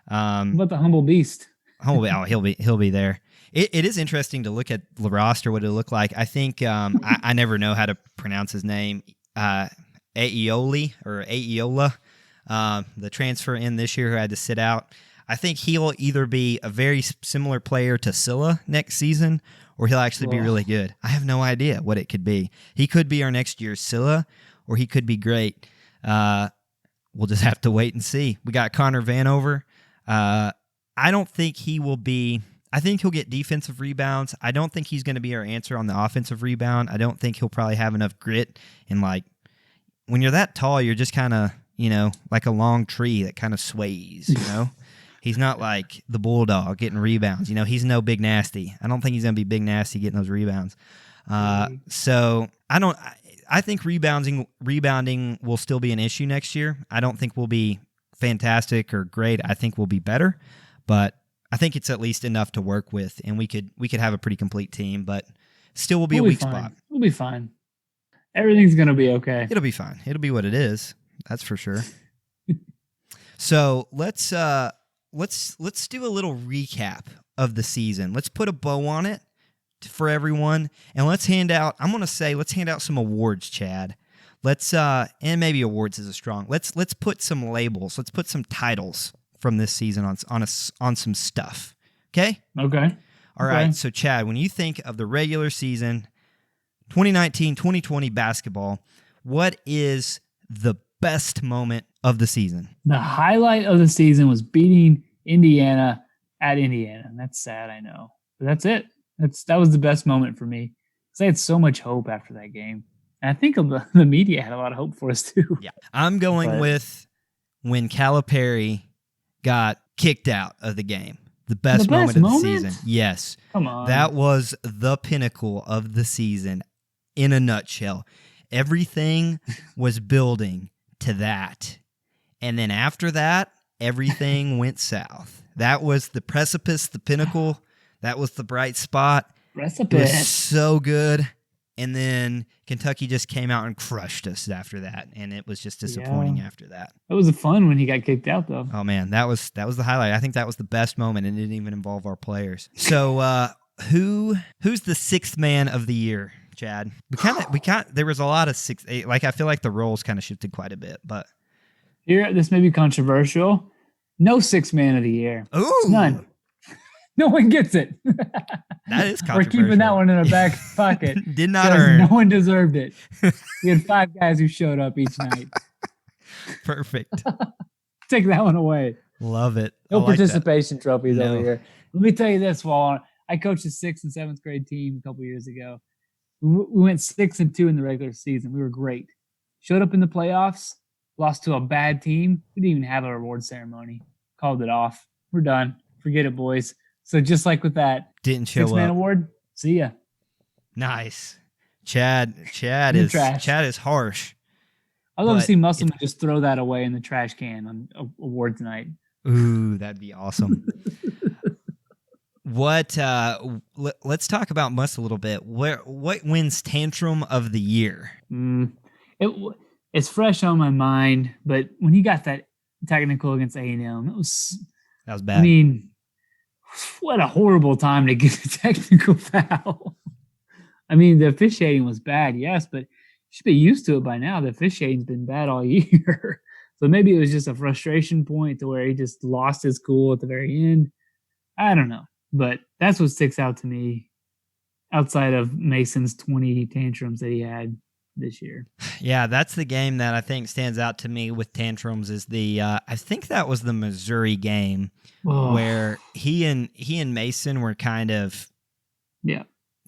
What about the humble beast? He'll be there. It is interesting to look at the roster, what it'll look like. I think I never know how to pronounce his name. Aeola, the transfer in this year who had to sit out. I think he'll either be a very similar player to Scylla next season, or he'll actually be really good. I have no idea what it could be. He could be our next year's Scylla, or he could be great. We'll just have to wait and see. We got Connor Vanover. I don't think he will be... I think he'll get defensive rebounds. I don't think he's going to be our answer on the offensive rebound. I don't think he'll probably have enough grit. And, like, when you're that tall, you're just kind of, like a long tree that kind of sways, He's not like the Bulldog getting rebounds. He's no Big Nasty. I don't think he's going to be Big Nasty getting those rebounds. So I think rebounding will still be an issue next year. I don't think we'll be fantastic or great. I think we'll be better, but I think it's at least enough to work with, and we could have a pretty complete team, but still will be a weak spot. We'll be fine. Everything's going to be okay. It'll be fine. It'll be what it is. That's for sure. So let's do a little recap of the season. Let's put a bow on it for everyone, and let's hand out some awards, Chad. And maybe awards is a strong. Let's put some labels. Let's put some titles from this season on some stuff. Okay? Okay. All right. So, Chad, when you think of the regular season, 2019-2020 basketball, what is the best moment of the season? The highlight of the season was beating Indiana at Indiana. And that's sad, I know. But that's it. That was the best moment for me. Because I had so much hope after that game. And I think the media had a lot of hope for us, too. Yeah. I'm going with when Calipari got kicked out of the game. The best moment of the season. Yes. Come on. That was the pinnacle of the season in a nutshell. Everything was building to that. And then after that, everything went south. That was the precipice, the pinnacle. That was the bright spot. Precipice. It was so good. And then Kentucky just came out and crushed us after that, and it was just disappointing after that. It was fun when he got kicked out, though. Oh man, that was the highlight. I think that was the best moment, and it didn't even involve our players. So, who's the sixth man of the year, Chad? There was a lot of six. Like I feel like the roles kind of shifted quite a bit, but here this may be controversial. No sixth man of the year. Ooh, none. No one gets it. That is controversial. We're keeping that one in our back pocket. Did not earn. No one deserved it. We had 5 guys who showed up each night. Perfect. Take that one away. Love it. No participation trophies No. over here. Let me tell you this, Wall. I coached a 6th and 7th grade team a couple years ago. We went 6-2 in the regular season. We were great. Showed up in the playoffs, lost to a bad team. We didn't even have a reward ceremony. Called it off. We're done. Forget it, boys. So just like with that, didn't show 6-man up. award. See ya. Nice. Chad is harsh. I'd love to see Musselman just throw that away in the trash can on awards night. Ooh, that'd be awesome. Let's talk about Muss a little bit. What wins tantrum of the year? It's fresh on my mind, but when he got that technical against A&M, that was bad. I mean, what a horrible time to get a technical foul. I mean, the officiating was bad, yes, but you should be used to it by now. The officiating's been bad all year. So maybe it was just a frustration point to where he just lost his cool at the very end. I don't know. But that's what sticks out to me outside of Mason's 20 tantrums that he had. this year. Yeah, that's the game that I think stands out to me with tantrums is the I think that was the Missouri game where he and Mason were kind of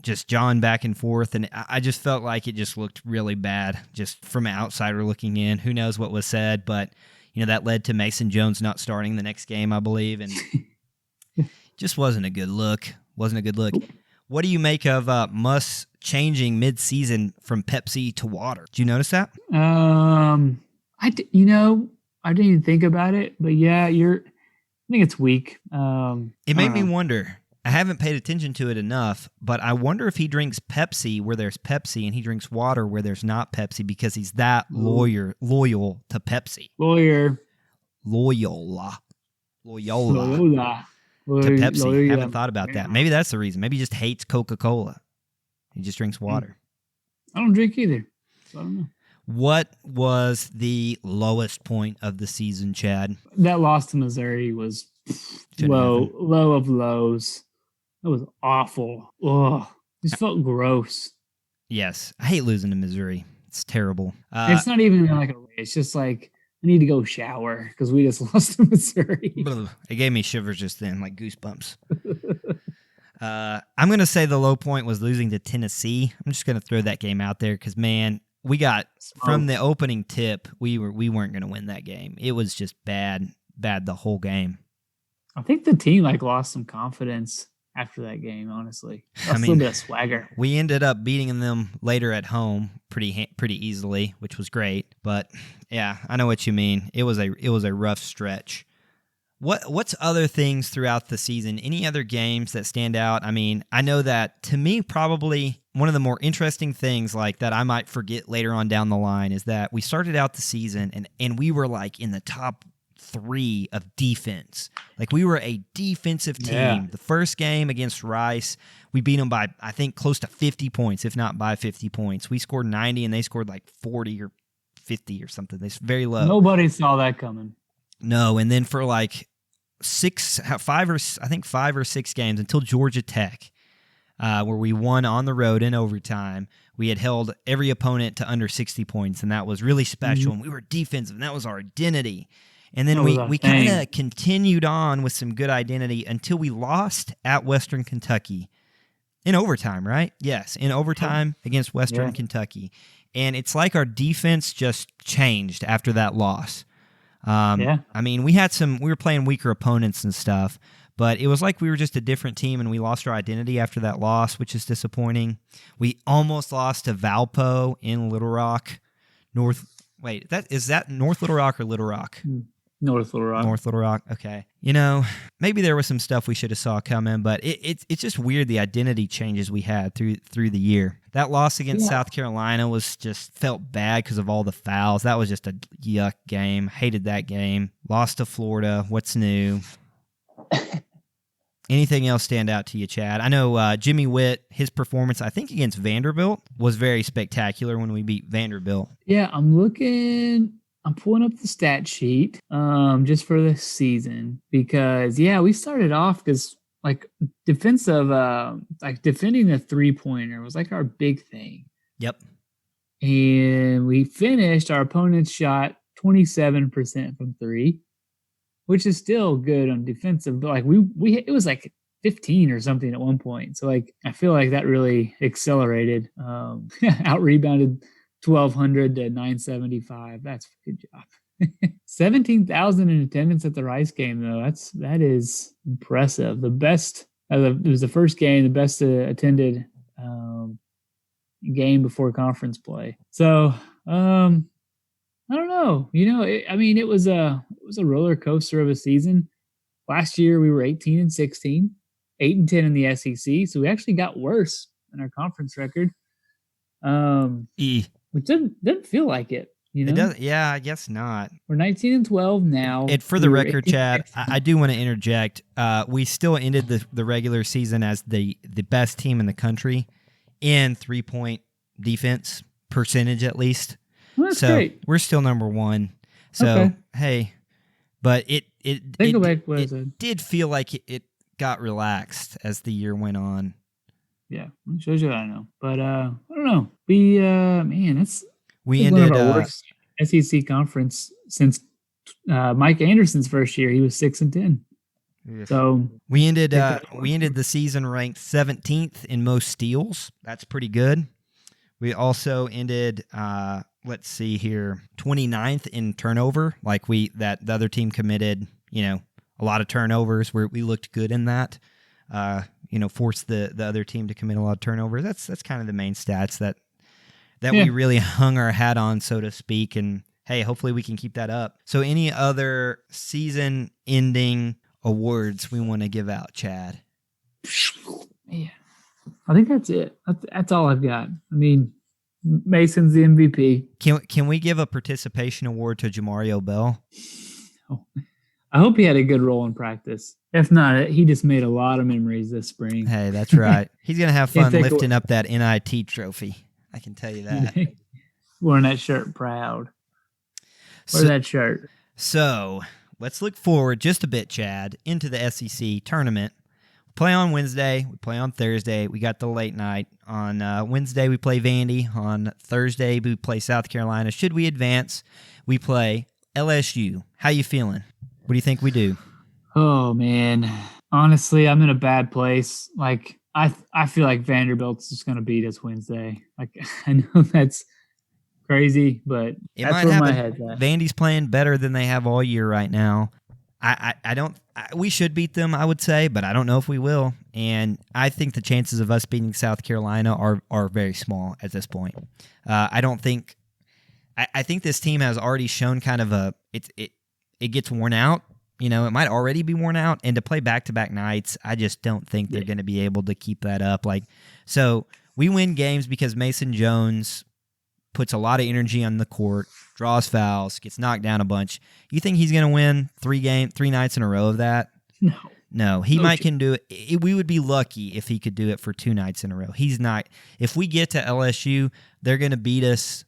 just jawing back and forth, and I just felt like it just looked really bad just from an outsider looking in. Who knows what was said, but that led to Mason Jones not starting the next game, I believe, and just wasn't a good look. What do you make of Muss changing mid-season from Pepsi to water? Did you notice that? I didn't even think about it, but yeah, I think it's weak. It made me wonder. I haven't paid attention to it enough, but I wonder if he drinks Pepsi where there's Pepsi and he drinks water where there's not Pepsi because he's that loyal to Pepsi. Loyal. To Pepsi. I haven't thought about that. Maybe that's the reason. Maybe he just hates Coca-Cola. He just drinks water. I don't drink either. So I don't know. What was the lowest point of the season, Chad? That loss to Missouri was low of lows. That was awful. Ugh. Just felt gross. Yes. I hate losing to Missouri. It's terrible. It's not even like a race. It's just like I need to go shower because we just lost to Missouri. It gave me shivers just then, like goosebumps. I'm going to say the low point was losing to Tennessee. I'm just going to throw that game out there because, man, we got from the opening tip, we weren't going to win that game. It was just bad the whole game. I think the team lost some confidence after that game, honestly. A little bit of swagger. We ended up beating them later at home pretty easily, which was great. But yeah, I know what you mean. It was a rough stretch. What's other things throughout the season? Any other games that stand out? I mean, I know that to me, probably one of the more interesting things that I might forget later on down the line is that we started out the season and we were in the top 3 of defense. We were a defensive team. Yeah. The first game against Rice, we beat them by, I think, close to 50 points, if not by 50 points. We scored 90 and they scored 40 or 50 or something. They're very low. Nobody saw that coming. No, and then for 5 or 6 games until Georgia Tech, where we won on the road in overtime, we had held every opponent to under 60 points, and that was really special. And we were defensive, and that was our identity. And then we kind of continued on with some good identity until we lost at Western Kentucky in overtime, right? Yes, in overtime against Western Kentucky. And it's like our defense just changed after that loss. I mean, we were playing weaker opponents and stuff, but it was like we were just a different team and we lost our identity after that loss, which is disappointing. We almost lost to Valpo in Little Rock. Is that North Little Rock or Little Rock? North Little Rock. North Little Rock. Okay. Maybe there was some stuff we should have saw coming, but it's just weird the identity changes we had through the year. That loss against South Carolina felt bad because of all the fouls. That was just a yuck game. Hated that game. Lost to Florida. What's new? Anything else stand out to you, Chad? I know Jimmy Witt, his performance, I think against Vanderbilt, was very spectacular when we beat Vanderbilt. Yeah, I'm pulling up the stat sheet just for this season because, we started off because defensive, defending the 3-pointer was our big thing. Yep. And we finished, our opponents shot 27% from 3, which is still good on defensive, but it was 15 or something at one point. So I feel like that really accelerated, out rebounded 1,200 to 975. That's a good job. 17,000 in attendance at the Rice game, though. That is impressive. The best. It was the first game, the best attended game before conference play. So I don't know. It was a roller coaster of a season. Last year we were 18-16, 8-10 in the SEC. So we actually got worse in our conference record. Which didn't feel like it. It doesn't. Yeah, I guess not. We're 19-12 now. For the record, Chad, I do want to interject. We still ended the regular season as the best team in the country in 3-point defense percentage, at least. Well, that's great. We're still number 1. So hey, but it did feel like it got relaxed as the year went on. Yeah, it shows you what I know. But I don't know. It's We one ended. of our worst SEC conference since Mike Anderson's first year. He was 6-10. So we ended the season ranked 17th in most steals. That's pretty good. We also ended, let's see here, 29th in turnover. Like the other team committed, a lot of turnovers. Where we looked good in that. Forced the other team to commit a lot of turnovers. That's kind of the main stats that we really hung our hat on, so to speak. And hey, hopefully we can keep that up. So, any other season-ending awards we want to give out, Chad? Yeah, I think that's it. That's all I've got. I mean, Mason's the MVP. Can we give a participation award to Jamario Bell? Oh, I hope he had a good role in practice. If not, he just made a lot of memories this spring. Hey, that's right. He's gonna have fun lifting up that NIT trophy. I can tell you that. Wearing that shirt proud. Wear that shirt. So let's look forward just a bit, Chad, into the SEC tournament. We play on Wednesday. We play on Thursday. We got the late night. On Wednesday, we play Vandy. On Thursday, we play South Carolina. Should we advance, we play LSU. How you feeling? What do you think we do? Oh, man. Honestly, I'm in a bad place. Like, I feel like Vanderbilt's just going to beat us Wednesday. Like, I know that's crazy, but that's where my head's at. Vandy's playing better than they have all year right now. We should beat them, I would say, but I don't know if we will. And I think the chances of us beating South Carolina are very small at this point. I think this team has already shown kind of it gets worn out. It might already be worn out, and to play back-to-back nights, I just don't think they're going to be able to keep that up. So we win games because Mason Jones puts a lot of energy on the court, draws fouls, gets knocked down a bunch. You think he's going to win 3 nights in a row of that? No. He can do it. We would be lucky if he could do it for 2 nights in a row. He's not. If we get to LSU, they're going to beat us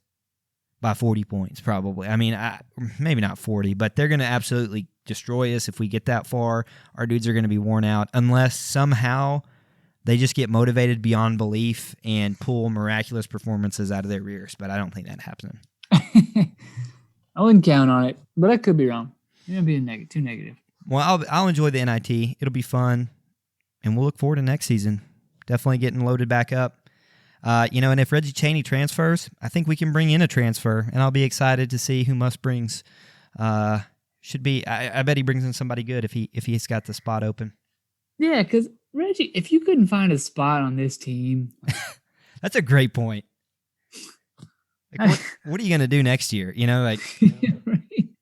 by 40 points, probably. I mean, maybe not 40, but they're going to absolutely destroy us if we get that far. Our dudes are going to be worn out unless somehow they just get motivated beyond belief and pull miraculous performances out of their rears. But I don't think that happening. I wouldn't count on it, but I could be wrong. It'll be too negative. Well, I'll enjoy the NIT. It'll be fun, and we'll look forward to next season. Definitely getting loaded back up. And if Reggie Chaney transfers, I think we can bring in a transfer, and I'll be excited to see who Muss brings. Should be. I bet he brings in somebody good if he's got the spot open. Yeah, because Reggie, if you couldn't find a spot on this team, that's a great point. What are you going to do next year? You're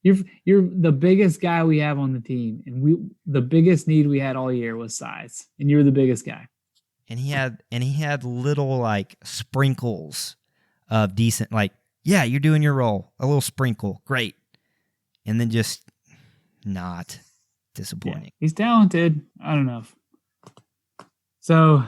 the biggest guy we have on the team, and the biggest need we had all year was size, and you're the biggest guy. And he had little sprinkles of decent, you're doing your role, a little sprinkle, great, and then just not disappointing. Yeah, he's talented. I don't know. So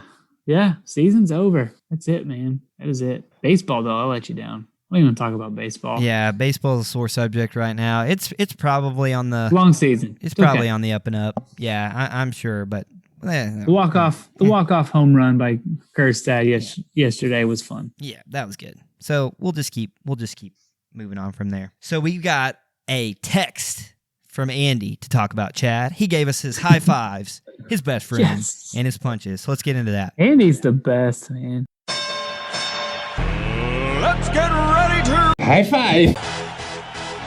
yeah, season's over. That's it, man. That is it. Baseball though, I'll let you down. We don't even talk about baseball. Yeah, baseball's a sore subject right now. It's probably on the long season. It's probably on the up and up. Yeah, I'm sure, but. The walk-off home run by Kjerstad yesterday was fun. Yeah, that was good. So we'll just keep moving on from there. So we've got a text from Andy to talk about Chad. He gave us his high fives, his best friend, and his punches. So let's get into that. Andy's the best, man. Let's get ready to high five.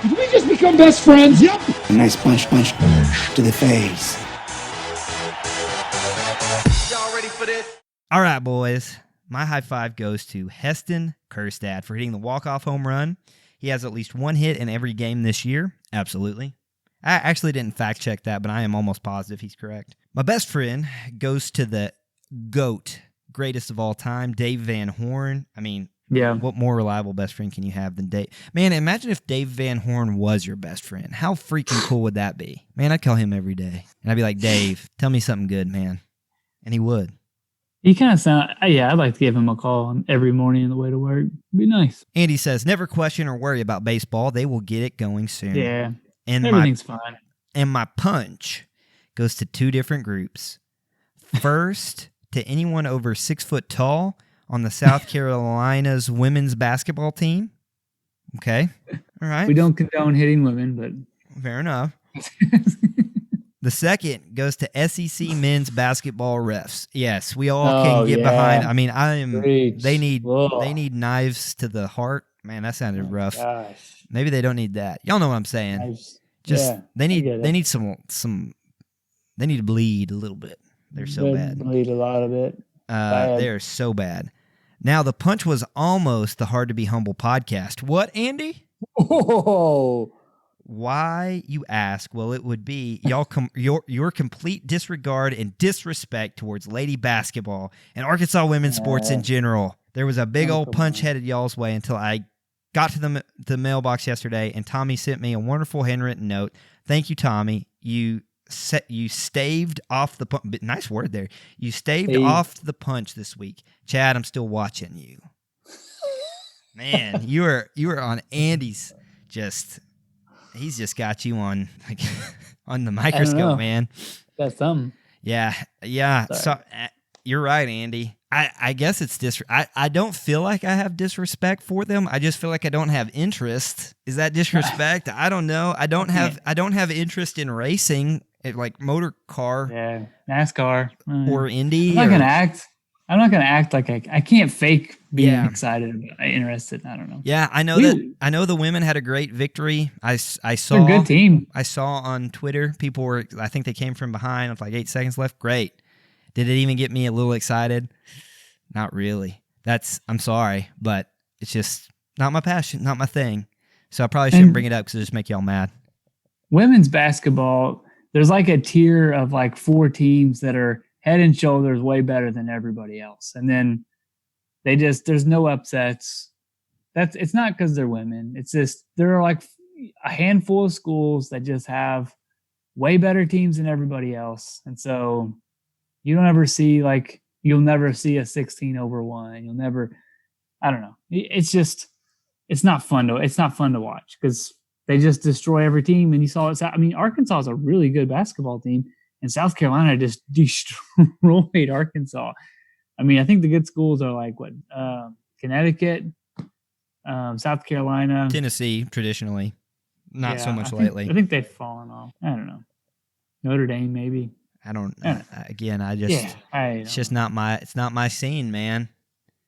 Did we just become best friends? Yep. A nice punch to the face. All right, boys. My high five goes to Heston Kjerstad for hitting the walk-off home run. He has at least 1 hit in every game this year. Absolutely. I actually didn't fact-check that, but I am almost positive he's correct. My best friend goes to the GOAT, greatest of all time, Dave Van Horn. I mean, what more reliable best friend can you have than Dave? Man, imagine if Dave Van Horn was your best friend. How freaking cool would that be? Man, I'd call him every day. And I'd be like, Dave, tell me something good, man. And he would. He kind of sound, I'd like to give him a call every morning on the way to work. It'd be nice. Andy says, never question or worry about baseball. They will get it going soon. Yeah, and everything's fine. And my punch goes to 2 different groups. First, to anyone over 6 foot tall on the South Carolina's women's basketball team. Okay. All right. We don't condone hitting women, but fair enough. The second goes to SEC men's basketball refs. Yes, we all can get behind. I mean, they need knives to the heart. Man, that sounded rough. Gosh. Maybe they don't need that. Y'all know what I'm saying. They need some they need to bleed a little bit. They're so bad. Bleed a lot of it. They're so bad. Now, the punch was almost the Hard to Be Humble podcast. What, Andy? Oh. Why, you ask? Well, it would be your complete disregard and disrespect towards lady basketball and Arkansas women's sports in general. There was a big old punch headed y'all's way until I got to the mailbox yesterday, and Tommy sent me a wonderful handwritten note. Thank you, Tommy. You staved off the punch. Nice word there. You staved off the punch this week. Chad, I'm still watching you. Man, you were on Andy's he's just got you on on the microscope, man. That's something. Yeah. So you're right, Andy. I guess it's I don't feel like I have disrespect for them. I just feel like I don't have interest. Is that disrespect? I don't know. I don't have interest in racing, like motor car. Yeah, NASCAR or Indy. I'm not gonna act like I can't fake being excited or interested. I don't know. Yeah, I know the women had a great victory. I saw they're a good team. I saw on Twitter people were. I think they came from behind with like 8 seconds left. Great. Did it even get me a little excited? Not really. I'm sorry, but it's just not my passion, not my thing. So I probably shouldn't bring it up because it'll just make y'all mad. Women's basketball, There's like a tier of like 4 teams that are head and shoulders way better than everybody else. And then there's no upsets. It's not because they're women. It's just, there are like a handful of schools that just have way better teams than everybody else. And so you'll never see a 16-1. You'll never, I don't know. It's not fun to watch because they just destroy every team. And you saw it. I mean, Arkansas is a really good basketball team. And South Carolina just destroyed Arkansas. I mean, I think the good schools are like Connecticut, South Carolina, Tennessee, traditionally, not so much lately. I think they've fallen off. I don't know. Notre Dame, maybe. I don't. Again, it's just not my. It's not my scene, man.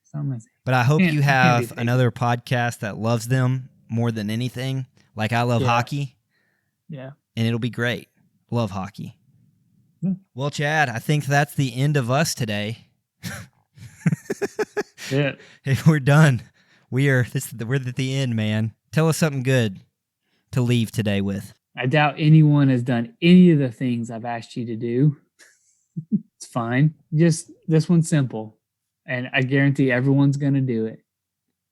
It's not my scene. But I hope you have another podcast that loves them more than anything. Like I love hockey. Yeah. And it'll be great. Love hockey. Well, Chad, I think that's the end of us today. Yeah. Hey, we're done. We're at the end, man. Tell us something good to leave today with. I doubt anyone has done any of the things I've asked you to do. It's fine. Just this one's simple. And I guarantee everyone's going to do it.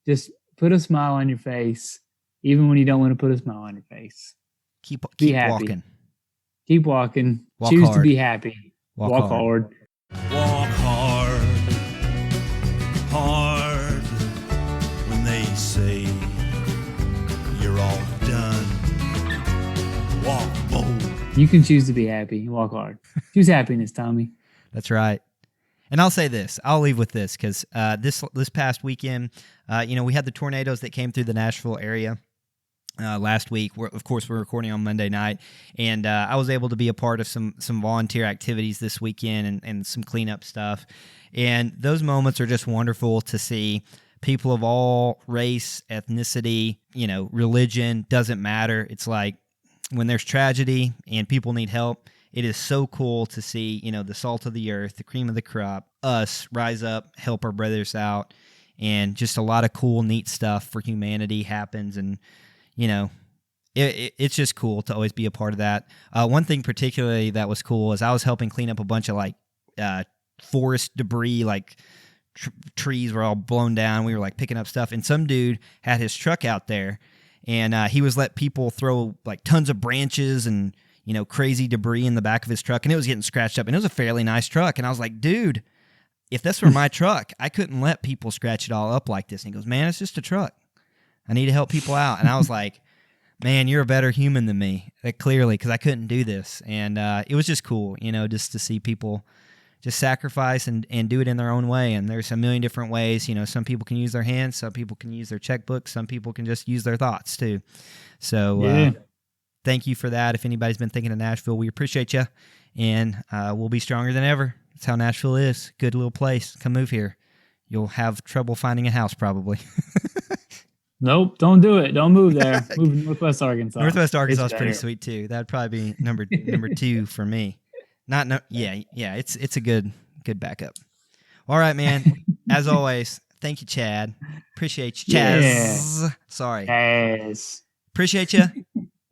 Just put a smile on your face, even when you don't want to put a smile on your face. Keep happy. walking. Keep walking. Walk Choose hard. to be happy. Walk hard. Walk hard, hard, when they say you're all done. Walk bold. You can choose to be happy. Walk hard. Choose happiness, Tommy. That's right. And I'll say this. I'll leave with this because this past weekend, we had the tornadoes that came through the Nashville area last week. Of course, we're recording on Monday night, and I was able to be a part of some volunteer activities this weekend and some cleanup stuff. And those moments are just wonderful to see. People of all race, ethnicity, religion, doesn't matter. It's like when there's tragedy and people need help, it is so cool to see, the salt of the earth, the cream of the crop, us rise up, help our brothers out, and just a lot of cool, neat stuff for humanity happens. And, it's just cool to always be a part of that. One thing particularly that was cool is I was helping clean up a bunch of forest debris, trees were all blown down. We were picking up stuff, and some dude had his truck out there, and he was let people throw tons of branches and crazy debris in the back of his truck, and it was getting scratched up, and it was a fairly nice truck. And I was like, dude, if this were my truck, I couldn't let people scratch it all up like this. And he goes, man, it's just a truck. I need to help people out. And I was like, man, you're a better human than me, clearly, because I couldn't do this. And it was just cool, just to see people just sacrifice and do it in their own way. And there's a million different ways. You know, some people can use their hands, some people can use their checkbook, some people can just use their thoughts too. So thank you for that. If anybody's been thinking of Nashville, we appreciate you, and we'll be stronger than ever. That's how Nashville is. Good little place. Come move here. You'll have trouble finding a house probably. Nope, don't do it. Don't move there. Move to Northwest Arkansas. Northwest Arkansas is pretty sweet too. That'd probably be number 2 for me. It's a good backup. All right, man. As always, thank you, Chad. Appreciate you, Chaz. Yeah. Sorry. Yes. Appreciate you.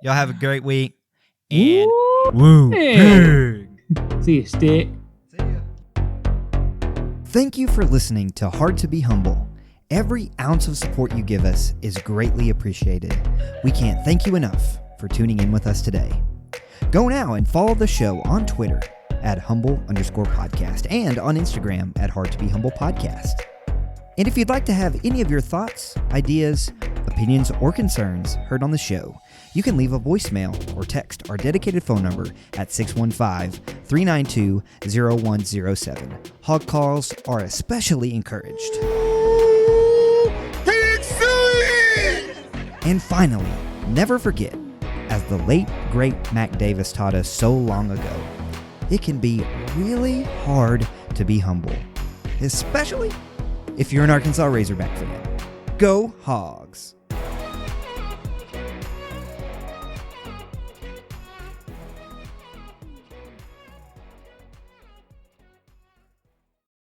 Y'all have a great week. And woo. Hey. See you, Stick. See ya. Thank you for listening to Hard to Be Humble. Every ounce of support you give us is greatly appreciated. We can't thank you enough for tuning in with us today. Go now and follow the show on Twitter at humble_podcast and on Instagram at Hard to Be Humble Podcast. And if you'd like to have any of your thoughts, ideas, opinions, or concerns heard on the show, you can leave a voicemail or text our dedicated phone number at 615-392-0107. Hog calls are especially encouraged. And finally, never forget, as the late, great Mac Davis taught us so long ago, it can be really hard to be humble, especially if you're an Arkansas Razorback fan. Go Hogs!